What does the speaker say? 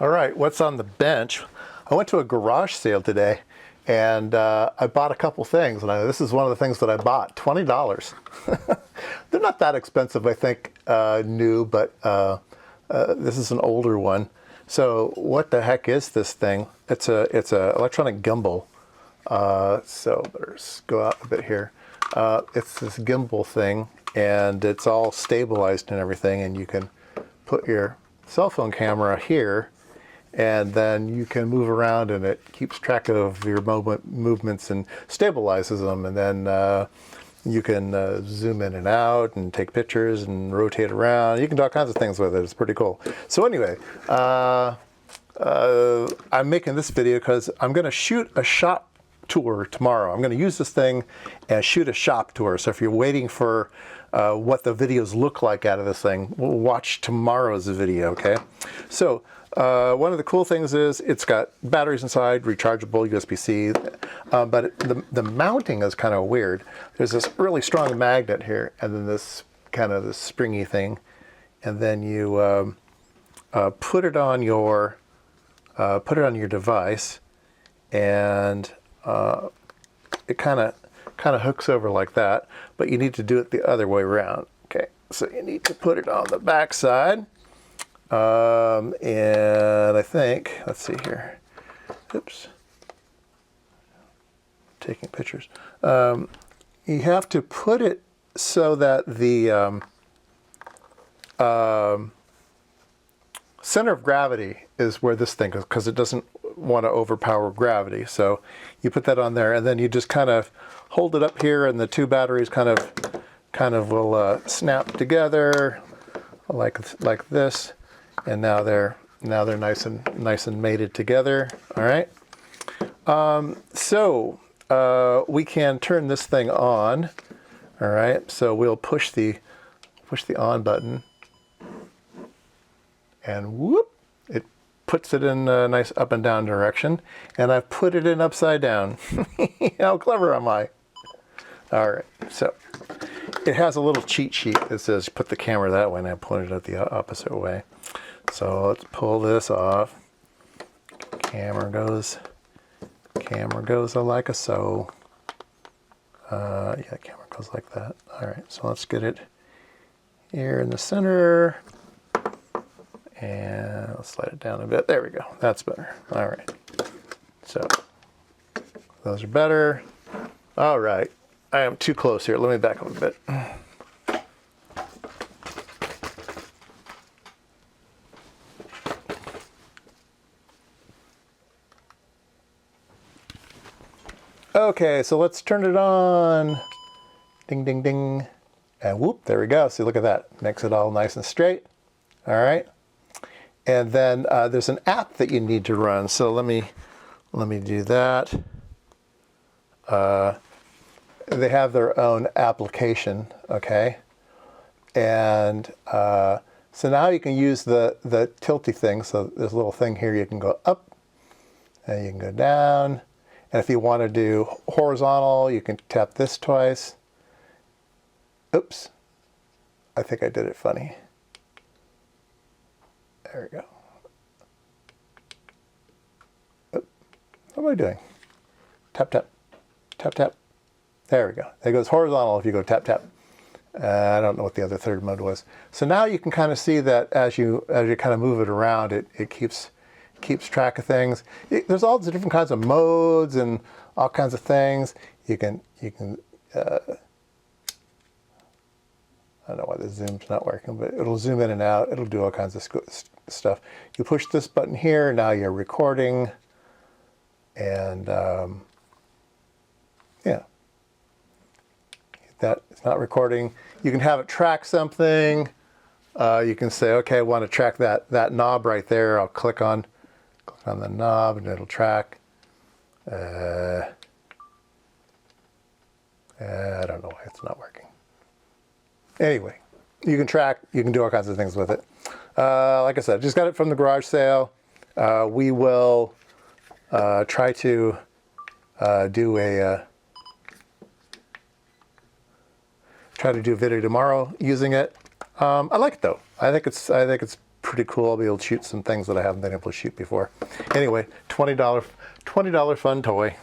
All right, what's on the bench? I went to a garage sale today, and I bought a couple things. And this is one of the things that I bought, $20. They're not that expensive, I think, new, but this is an older one. So what the heck is this thing? It's a electronic gimbal. So better go out a bit here. It's this gimbal thing, and it's all stabilized and everything, and you can put your cell phone camera here, and then you can move around, and it keeps track of your movements and stabilizes them, and then you can zoom in and out and take pictures and rotate around. You can do all kinds of things with it. It's pretty cool. So anyway, I'm making this video because I'm going to shoot a shop tour tomorrow. I'm going to use this thing and shoot a shop tour. So if you're waiting for what the videos look like out of this thing, we'll watch tomorrow's video, okay? So one of the cool things is it's got batteries inside, rechargeable, USB-C, but the mounting is kind of weird. There's this really strong magnet here, and then this kind of this springy thing, and then you put it on your device, and it kind of hooks over like that, but you need to do it the other way around. Okay, so you need to put it on the back side. And I think, let's see here, oops, taking pictures. You have to put it so that the center of gravity is where this thing goes, because it doesn't want to overpower gravity. So you put that on there, and then you just kind of hold it up here, and the two batteries kind of will snap together like this. And now they're nice and mated together. All right. So we can turn this thing on. All right. So we'll push the on button, and whoop! It puts it in a nice up and down direction. And I've put it in upside down. How clever am I? All right. So it has a little cheat sheet that says put the camera that way, and I pointed it the opposite way. So let's pull this off. Camera goes like a so. Yeah, camera goes like that. All right, so let's get it here in the center, and let's slide it down a bit. There we go. That's better. All right. So those are better. All right. I am too close here. Let me back up a bit. Okay, so let's turn it on. Ding, ding, ding. And whoop, there we go. See, look at that. Makes it all nice and straight. All right. And then there's an app that you need to run. So let me do that. They have their own application, okay? And so now you can use the tilty thing. So there's a little thing here. You can go up, and you can go down. And if you want to do horizontal, you can tap this twice. Oops. I think I did it funny. There we go. Oop. What am I doing? Tap, tap. Tap, tap. There we go. There goes horizontal if you go tap, tap. I don't know what the other third mode was. So now you can kind of see that as you kind of move it around, it keeps track of things. There's all the different kinds of modes and all kinds of things. You can I don't know why the zoom's not working, but it'll zoom in and out. It'll do all kinds of stuff. You push this button here, now you're recording, and yeah, that it's not recording. You can have it track something. You can say, okay, I want to track that knob right there. I'll click on the knob, and it'll track. I don't know why it's not working. Anyway, you can track, you can do all kinds of things with it. Like I said, just got it from the garage sale. We will try to do a video tomorrow using it. I like it though. I think it's pretty cool. I'll be able to shoot some things that I haven't been able to shoot before. Anyway, $20 fun toy.